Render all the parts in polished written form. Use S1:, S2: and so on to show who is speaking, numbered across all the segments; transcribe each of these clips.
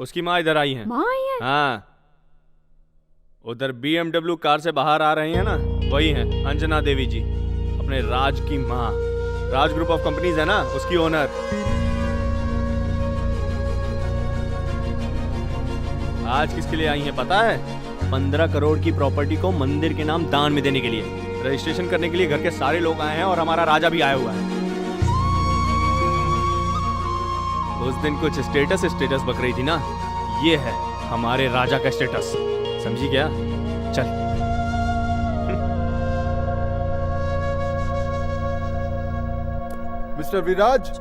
S1: उसकी माँ इधर आई है।
S2: माँ आई है?
S1: हाँ, उधर BMW कार से बाहर आ रही है ना, वही है अंजना देवी जी, अपने राज की माँ। राज ग्रुप ऑफ कंपनीज है ना, उसकी ओनर। आज किसके लिए आई हैं पता है? 15 करोड़ की प्रॉपर्टी को मंदिर के नाम दान में देने के लिए। रजिस्ट्रेशन करने के लिए घर के सारे लोग आए हैं और हमारा राजा भी आया हुआ है। उस दिन कुछ स्टेटस बक रही थी ना, ये है हमारे राजा का स्टेटस, समझी क्या? चल।
S3: मिस्टर विराज,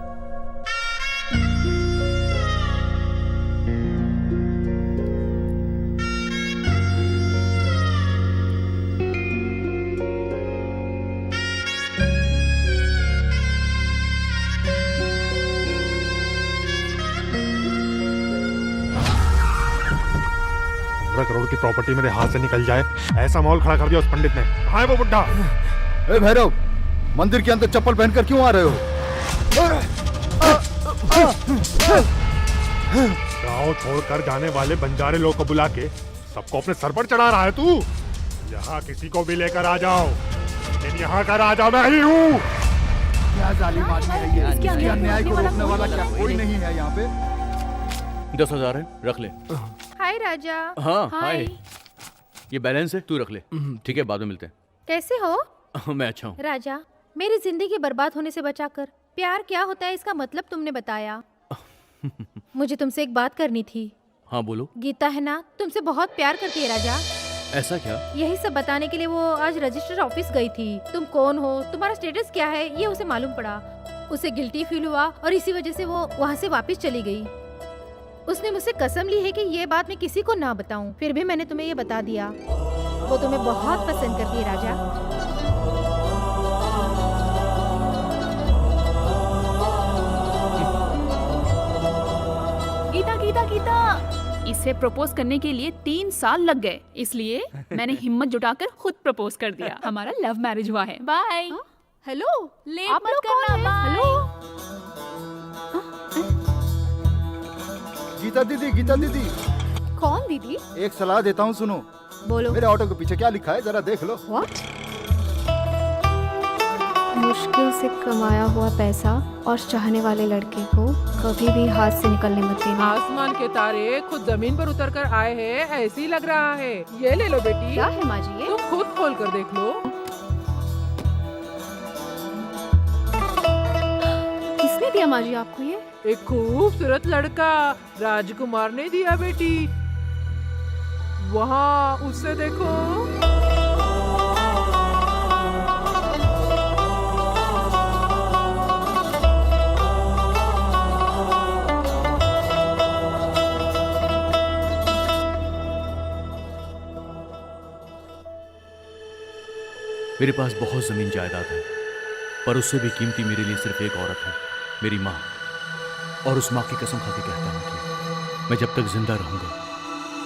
S4: करोड़ की प्रॉपर्टी मेरे हाथ से निकल जाए, ऐसा माहौल खड़ा कर दिया उस पंडित ने। कहाँ है वो बुड्ढा?
S3: ए भैरव, मंदिर के अंदर चप्पल पहनकर क्यों आ रहे हो?
S4: गाँव छोड़कर जाने वाले बंजारे लोग को बुला के सबको अपने सर पर चढ़ा रहा है तू। यहाँ किसी को भी लेकर आ जाओ, लेकिन यहाँ का राजा मैं ही हूँ।
S3: क्या जालिम आदमी है ये? इसके अन्याय को रोकने वाला क्या कोई नहीं है यहाँ पे?
S5: 10,000 है, रख ले।
S2: हाय राजा।
S5: हाँ हाय। ये बैलेंस है, तू रख ले। ठीक है, बाद में मिलते हैं।
S2: कैसे हो?
S5: मैं अच्छा हूँ।
S2: राजा, मेरी जिंदगी बर्बाद होने से बचाकर प्यार क्या होता है इसका मतलब तुमने बताया। मुझे तुमसे एक बात करनी थी।
S5: हाँ बोलो।
S2: गीता है ना, तुमसे बहुत प्यार करती है राजा।
S5: ऐसा क्या?
S2: यही सब बताने के लिए वो आज रजिस्टर ऑफिस गई थी। तुम कौन हो, तुम्हारा स्टेटस क्या है, ये उसे मालूम पड़ा। उसे गिल्टी फील हुआ और इसी वजह से वो वहाँ से वापस चली गई। उसने मुझसे कसम ली है कि ये बात मैं किसी को ना बताऊं। फिर भी मैंने तुम्हें ये बता दिया। वो तुम्हें बहुत पसंद करती है राजा।
S6: गीता गीता गीता, इसे प्रपोज करने के लिए 3 साल लग गए, इसलिए मैंने हिम्मत जुटाकर खुद प्रपोज कर दिया। हमारा लव मैरिज हुआ है। बाय।
S2: हेलो,
S6: लेट
S2: आप
S6: मत
S2: लोग
S6: करना।
S2: कौन हैं?
S6: बाय।
S3: गीता दीदी,
S2: कौन दीदी?
S3: एक सलाह देता हूँ, सुनो।
S2: बोलो।
S3: मेरे ऑटो के पीछे क्या लिखा है, जरा देख लो।
S2: What? मुश्किल से कमाया हुआ पैसा और चाहने वाले लड़के को कभी भी हाथ से निकलने मत देना।
S7: आसमान के तारे खुद जमीन पर उतर कर आए हैं, ऐसे ही लग रहा है। ये ले लो बेटी।
S2: क्या है माँ जी ये?
S7: तुम खुद खोल कर देख लो।
S2: किसने दिया माँ जी आपको ये?
S7: एक खूबसूरत लड़का राजकुमार ने दिया बेटी। वहाँ उससे देखो।
S5: मेरे पास बहुत जमीन जायदाद है, पर उससे भी कीमती मेरे लिए सिर्फ एक औरत है, मेरी माँ। और उस माँ की कसम खा के कहता हूँ कि मैं जब तक जिंदा रहूंगा,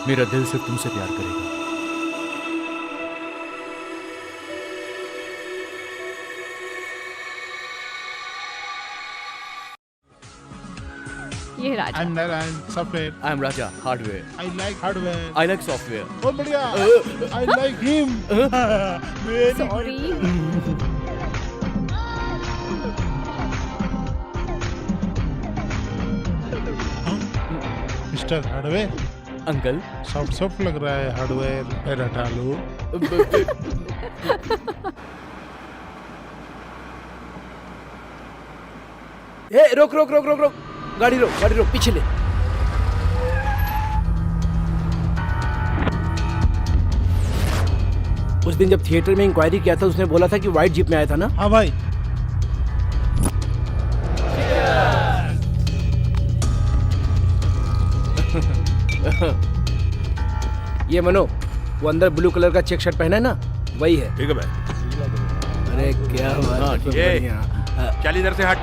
S5: मेरा दिल सिर्फ तुमसे प्यार करेगा।
S6: ये राजा।
S8: I'm Narayan, software.
S5: I am Raja, hardware.
S8: I like hardware.
S5: I like software.
S8: बहुत बढ़िया। I like him. Very
S2: sorry.
S8: Mister hardware,
S5: uncle.
S8: Soft लग रहा है हार्डवेयर। पैर हटा लो।
S9: ए, रोक रोक रोक रोक रोक, गाड़ी रोक, पीछे ले। उस दिन जब थिएटर में इंक्वायरी किया था, उसने बोला था कि व्हाइट जीप में आया था ना?
S8: हाँ भाई।
S9: ये मनो, वो अंदर ब्लू कलर का चेक शर्ट पहना है ना, वही है।
S1: ठीक है भाई।
S9: अरे क्या बात है,
S1: ये
S9: बढ़िया।
S1: चल इधर से हट।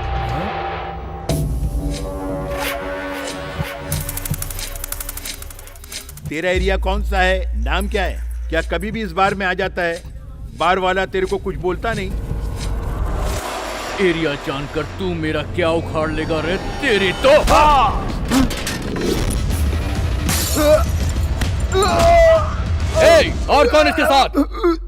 S10: तेरा एरिया कौन सा है, नाम क्या है? क्या कभी भी इस बार में आ जाता है? बार वाला तेरे को कुछ बोलता नहीं?
S5: एरिया जानकर तू मेरा क्या उखाड़ लेगा रे तेरी तो। और कौन इसके साथ?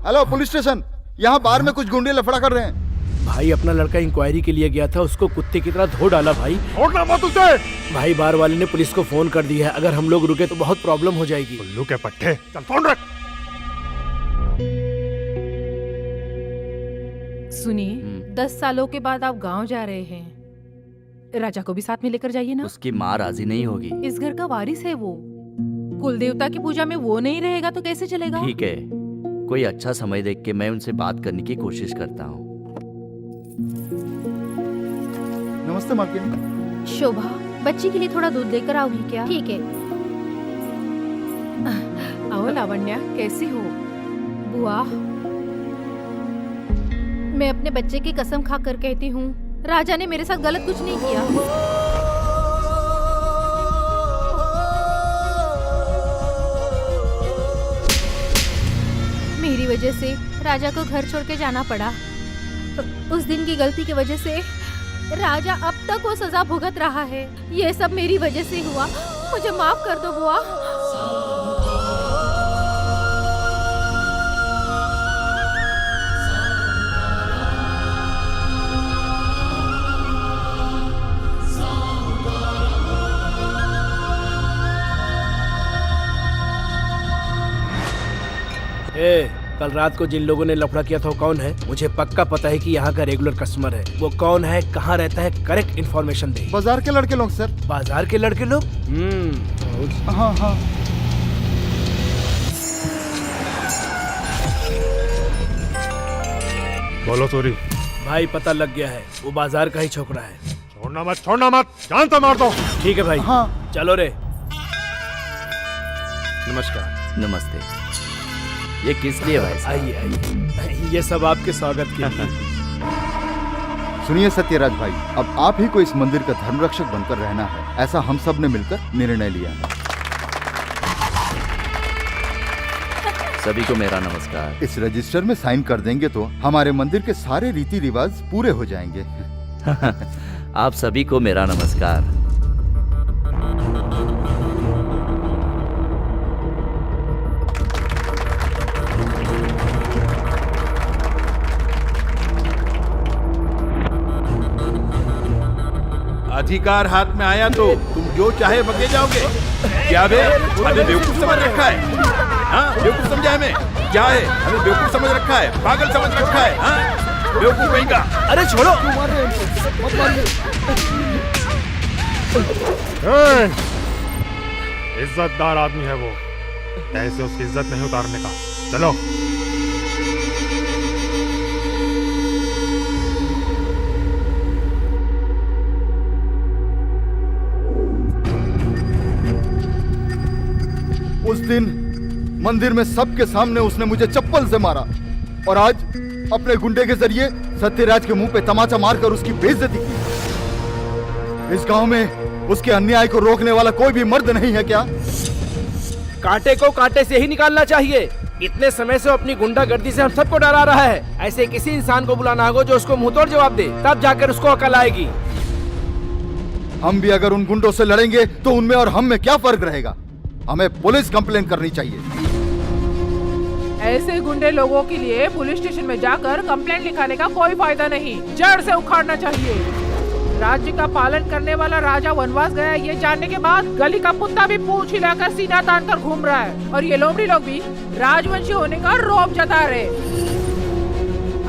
S3: हेलो पुलिस स्टेशन, यहाँ बार में कुछ गुंडे लफड़ा कर रहे हैं।
S9: भाई अपना लड़का इंक्वायरी के लिए गया था, उसको कुत्ते की तरह धो डाला भाई।
S4: छोड़ना मत उसे।
S9: भाई बार वाले ने पुलिस को फोन कर दिया है, अगर हम लोग रुके तो बहुत प्रॉब्लम हो जाएगी।
S4: उल्लू के पट्टे, चल फोन रख।
S2: सुनिए, 10 सालों के बाद आप गांव जा रहे हैं, राजा को भी साथ में लेकर जाइए ना।
S11: उसकी माँ राजी नहीं होगी।
S2: इस घर का वारिस है वो, कुल देवता की पूजा में वो नहीं रहेगा तो कैसे चलेगा?
S11: ठीक है, कोई अच्छा समय देख के मैं उनसे बात करने की कोशिश करता हूँ।
S3: नमस्ते मालकिन।
S2: शोभा, बच्ची के लिए थोड़ा दूध लेकर आओगी क्या? ठीक है। आओ लावण्या, कैसी हो? बुआ, मैं अपने बच्चे की कसम खाकर कहती हूँ, राजा ने मेरे साथ गलत कुछ नहीं किया। मेरी वजह से राजा को घर छोड़ के जाना पड़ा। उस दिन की गलती की वजह से राजा अब तक वो सजा भुगत रहा है। ये सब मेरी वजह से हुआ, मुझे माफ कर दो बुआ।
S9: कल रात को जिन लोगों ने लफड़ा किया था वो कौन है? मुझे पक्का पता है कि यहाँ का रेगुलर कस्टमर है। वो कौन है, कहाँ रहता है, करेक्ट इन्फॉर्मेशन दे।
S3: बाजार के लड़के लोग सर।
S9: बाजार के लड़के लोग?
S3: हाँ हाँ।
S4: बोलो सूरी।
S9: भाई पता लग गया है, वो बाजार का ही छोकरा है।
S4: छोड़ना मत, जान से मार दो।
S9: ठीक है भाई।
S3: हाँ
S9: चलो रे।
S1: नमस्कार।
S11: नमस्ते। ये किस लिए भाई साहब?
S9: आइए आइए, ये सब आपके स्वागत के लिए।
S3: सुनिए सत्यराज भाई, अब आप ही को इस मंदिर का धर्मरक्षक बनकर रहना है, ऐसा हम सब ने मिलकर निर्णय लिया है।
S11: सभी को मेरा नमस्कार।
S3: इस रजिस्टर में साइन कर देंगे तो हमारे मंदिर के सारे रीति रिवाज पूरे हो जाएंगे।
S11: आप सभी को मेरा नमस्कार।
S10: अधिकार हाथ में आया तो तुम जो चाहे बगे जाओगे। क्या बे, हमें बेवकूफ समझ रखा है? हाँ, बेवकूफ समझा हमें? क्या है, हमें बेवकूफ समझ रखा है, पागल समझ रखा है? हाँ, बेवकूफ कहीं का।
S9: अरे छोड़ो।
S4: इज्जतदार आदमी है वो, ऐसे उसकी इज्जत नहीं उतारने का। चलो।
S3: उस दिन मंदिर में सबके सामने उसने मुझे चप्पल से मारा और आज अपने गुंडे के जरिए सत्यराज के मुंह पे तमाचा मारकर उसकी बेइज्जती की। इस गांव में उसके अन्याय को रोकने वाला कोई भी मर्द नहीं है क्या?
S9: कांटे को कांटे से ही निकालना चाहिए। इतने समय से अपनी गुंडागर्दी से हम सबको डरा रहा है। ऐसे किसी इंसान को बुलाना होगा जो उसको मुंहतोड़ जवाब दे, तब जाकर उसको अकल आएगी।
S3: हम भी अगर उन गुंडों से लड़ेंगे तो उनमें और हम में क्या फर्क रहेगा? हमें पुलिस कंप्लेन करनी चाहिए।
S7: ऐसे गुंडे लोगों के लिए पुलिस स्टेशन में जाकर कंप्लेंट लिखाने का कोई फायदा नहीं, जड़ से उखाड़ना चाहिए। राज्य का पालन करने वाला राजा वनवास गया ये जानने के बाद गली का कुत्ता भी पूंछ हिलाकर सीना तान कर घूम रहा है और ये लोमड़ी लोग भी राजवंशी होने का रौब जता रहे।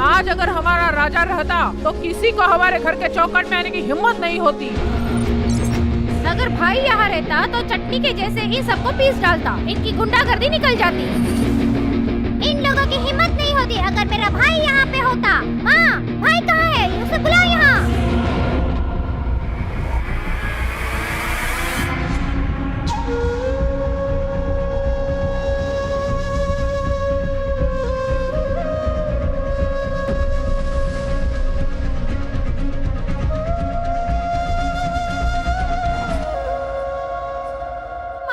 S7: आज अगर हमारा राजा रहता तो किसी को हमारे घर के चौखट में आने की हिम्मत नहीं होती।
S2: अगर भाई यहाँ रहता तो चटनी के जैसे इन सबको पीस डालता, इनकी गुंडागर्दी निकल जाती। इन लोगों की हिम्मत नहीं होती। अगर मेरा भाई यहाँ पे होता। माँ, भाई कहाँ है? उसे बुलाओ यहाँ।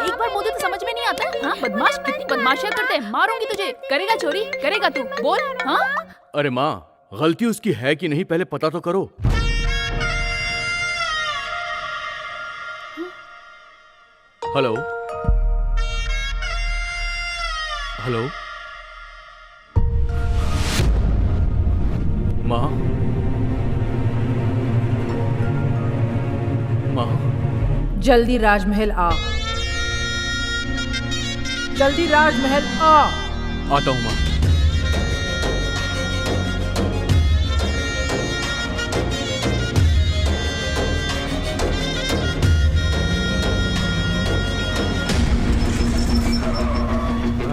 S6: एक बार मुझे तो समझ में नहीं आता। हाँ, बदमाश कितनी बदमाशियां करते हैं। मारूंगी तुझे। करेगा चोरी? करेगा तू? बोल। हाँ?
S5: अरे माँ, गलती उसकी है कि नहीं पहले पता तो करो। हेलो हेलो, माँ, माँ,
S7: जल्दी राजमहल आ, जल्दी राजमहल आ।
S5: आता हूँ माँ।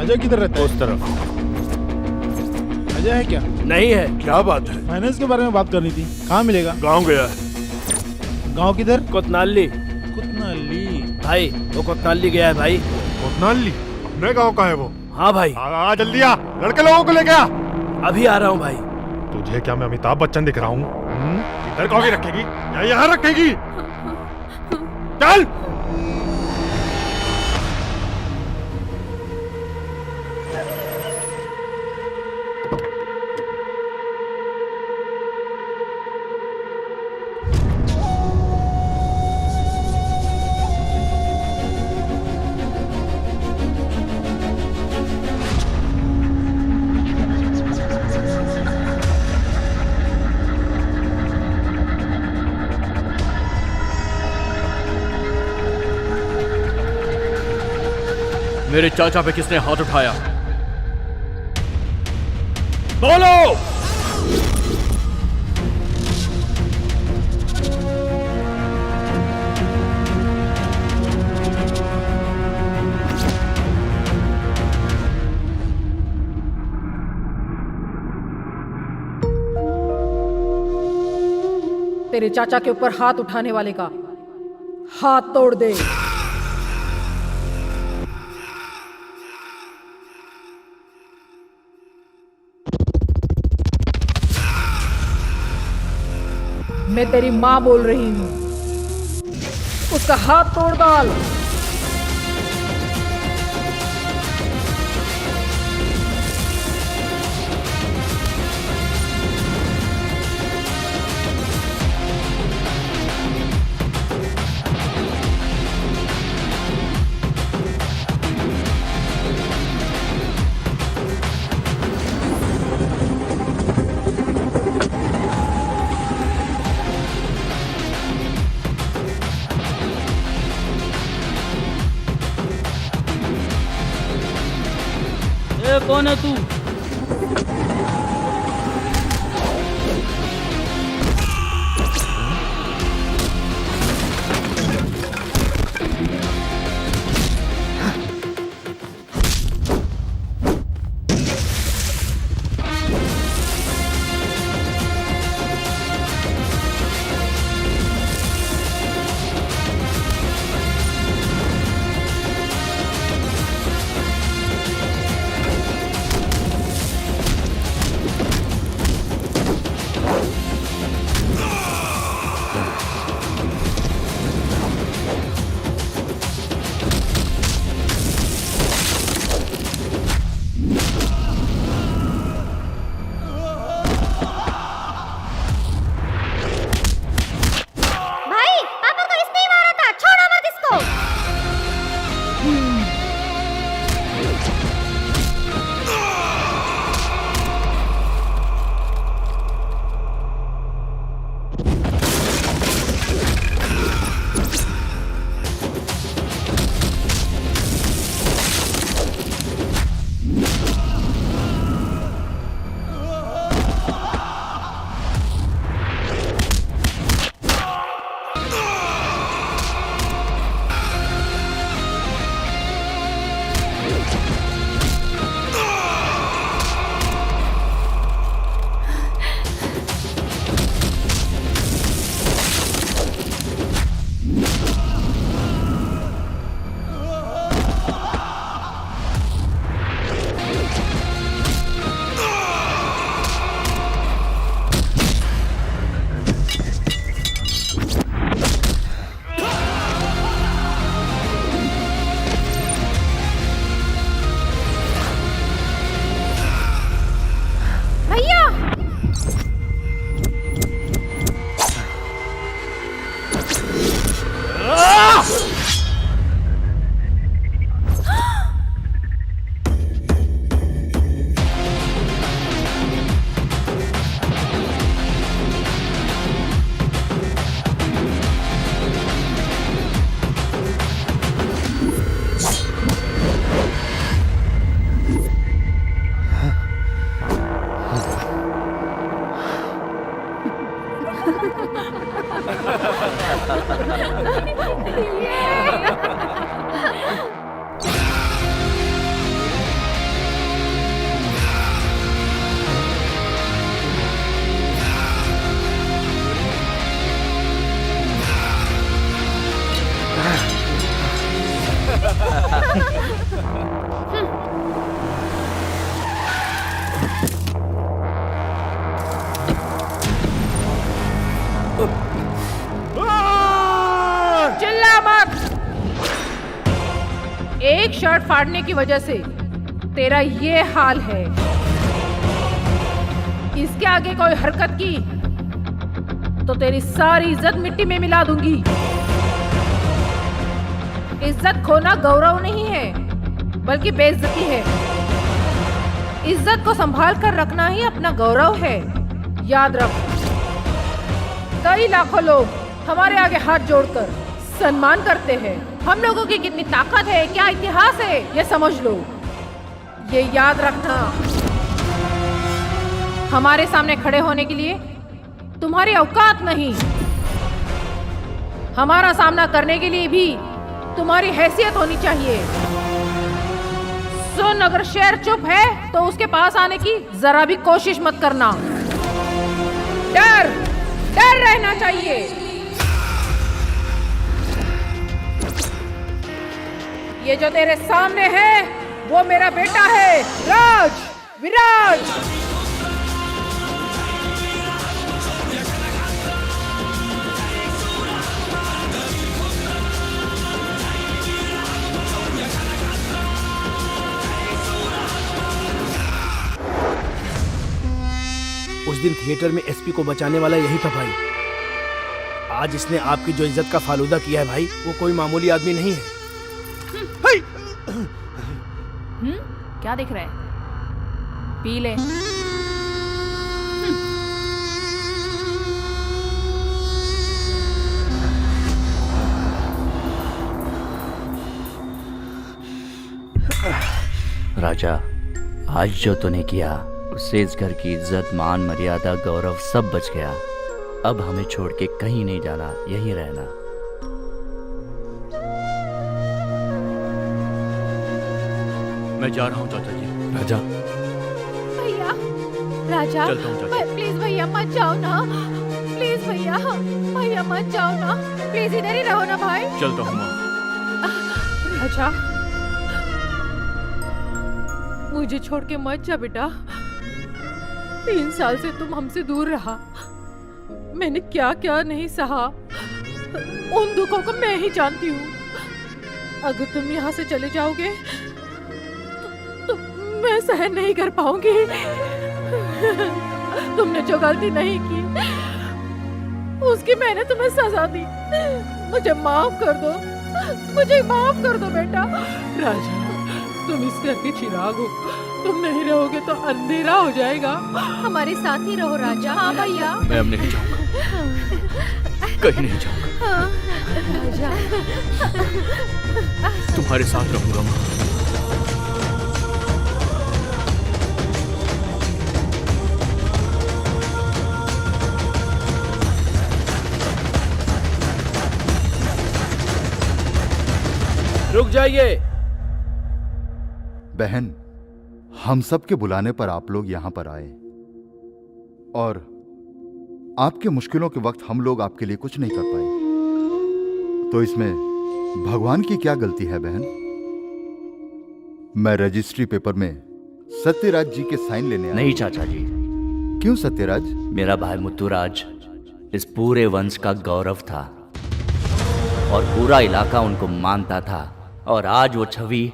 S8: अजय किधर रहता है?
S1: उस तरफ।
S8: अजय है क्या?
S9: नहीं है। क्या बात है?
S8: फाइनेंस के बारे में बात करनी थी, कहाँ मिलेगा?
S4: गांव गया।
S8: गांव किधर?
S9: कोतनाली।
S8: कुतनाली।
S9: भाई वो कोतनाली गया है भाई।
S4: कोतनाली? अपने गांव का है वो?
S9: हाँ भाई।
S4: आ जल्दी आ, लड़के लोगों को लेके आ।
S9: अभी आ रहा हूँ भाई।
S4: तुझे क्या मैं अमिताभ बच्चन दिख रहा हूँ? इधर कॉफी रखेगी या यहाँ रखेगी? चल।
S5: मेरे चाचा पे किसने हाथ उठाया? बोलो।
S7: तेरे चाचा के ऊपर हाथ उठाने वाले का हाथ तोड़ दे। मैं तेरी माँ बोल रही हूँ, उसका हाथ तोड़ डाल।
S5: कौन है तू?
S7: एक शर्ट फाड़ने की वजह से तेरा ये हाल है। इसके आगे कोई हरकत की तो तेरी सारी इज्जत मिट्टी में मिला दूंगी। इज्जत खोना गौरव नहीं है बल्कि बेइज्जती है। इज्जत को संभाल कर रखना ही अपना गौरव है, याद रख। कई लाखों लोग हमारे आगे हाथ जोड़कर सम्मान करते हैं। हम लोगों की कितनी ताकत है, क्या इतिहास है, ये समझ लो। ये याद रखना, हमारे सामने खड़े होने के लिए तुम्हारी औकात नहीं। हमारा सामना करने के लिए भी तुम्हारी हैसियत होनी चाहिए। सुन, अगर शेर चुप है तो उसके पास आने की जरा भी कोशिश मत करना। डर रहना चाहिए। ये जो तेरे सामने है वो मेरा बेटा है, राज, विराज।
S9: उस दिन थिएटर में एसपी को बचाने वाला यही था भाई। आज इसने आपकी जो इज्जत का फालूदा किया है भाई, वो कोई मामूली आदमी नहीं है।
S6: क्या दिख रहा है? पी ले।
S11: राजा, आज जो तूने किया उससे इस घर की इज्जत, मान, मर्यादा, गौरव सब बच गया। अब हमें छोड़ के कहीं नहीं जाना, यहीं रहना।
S5: मैं जा रहा हूँ चाचा जी। राजा,
S2: भैया, राजा,
S5: चलता हूँ चाचा।
S2: प्लीज भैया मत जाओ ना। प्लीज भैया, भैया मत जाओ ना। प्लीज इधर ही रहो ना भाई।
S5: चलता हूँ माँ।
S7: राजा, मुझे छोड़ के मत जा बेटा। 3 साल से तुम हमसे दूर रहा। मैंने क्या क्या नहीं सहा, उन दुखों को मैं ही जानती हूँ। अगर तुम यहाँ से चले जाओगे तो मैं सहन नहीं कर पाऊंगी। तुमने जो गलती नहीं की उसकी मैंने तुम्हें सजा दी। मुझे माफ कर दो, मुझे माफ कर दो बेटा। राजा, तुम इस घर के चिराग हो। तुम नहीं रहोगे तो अंधेरा हो जाएगा।
S2: हमारे साथ ही रहो राजा। हाँ भैया।
S5: मैं अब नहीं जाऊंगा, कहीं नहीं जाऊंगा।
S2: राजा,
S5: तुम्हारे साथ रहूंगा माँ।
S9: रुक जाइए।
S3: बहन, हम सब के बुलाने पर आप लोग यहां पर आए और आपके मुश्किलों के वक्त हम लोग आपके लिए कुछ नहीं कर पाए, तो इसमें भगवान की क्या गलती है बहन? मैं रजिस्ट्री पेपर में सत्यराज जी के साइन लेने आया।
S11: नहीं चाचा जी।
S3: क्यों सत्यराज?
S11: मेरा भाई मुत्तुराज इस पूरे वंश का गौरव था और पूरा इलाका उनको मानता था, और आज वो छवि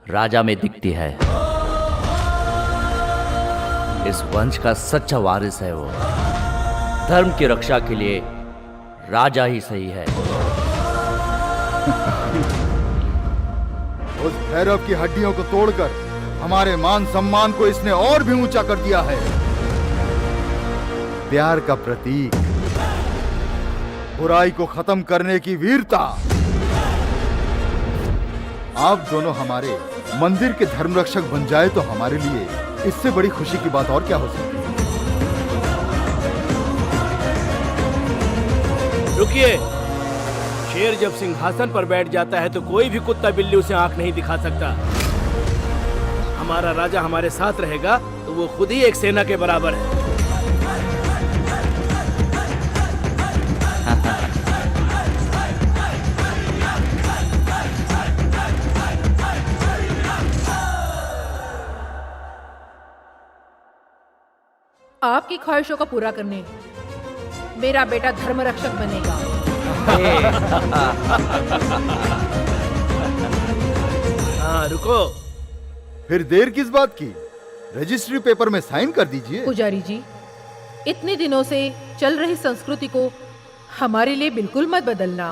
S11: राजा में दिखती है। इस वंश का सच्चा वारिस है वो। धर्म की रक्षा के लिए राजा ही सही है।
S3: उस भैरव की हड्डियों को तोड़कर हमारे मान सम्मान को इसने और भी ऊंचा कर दिया है। प्यार का प्रतीक, बुराई को खत्म करने की वीरता। आप दोनों हमारे मंदिर के धर्म रक्षक बन जाए तो हमारे लिए इससे बड़ी खुशी की बात और क्या हो सकती है?
S9: रुकिए। शेर जब सिंहासन पर बैठ जाता है तो कोई भी कुत्ता बिल्ली उसे आंख नहीं दिखा सकता। हमारा राजा हमारे साथ रहेगा तो वो खुद ही एक सेना के बराबर है।
S7: आपकी ख्वाहिशों को पूरा करने मेरा बेटा धर्म रक्षक बनेगा।
S9: हाँ रुको।
S3: फिर देर किस बात की? रजिस्ट्री पेपर में साइन कर दीजिए।
S7: पुजारी जी, इतने दिनों से चल रही संस्कृति को हमारे लिए बिल्कुल मत बदलना।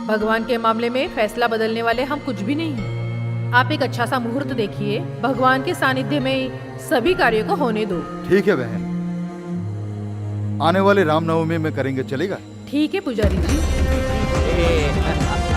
S7: भगवान के मामले में फैसला बदलने वाले हम कुछ भी नहीं। आप एक अच्छा सा मुहूर्त देखिए, भगवान के सानिध्य में सभी कार्यों को होने दो।
S3: ठीक है बहन, आने वाले रामनवमी में करेंगे, चलेगा?
S7: ठीक है पुजारी जी।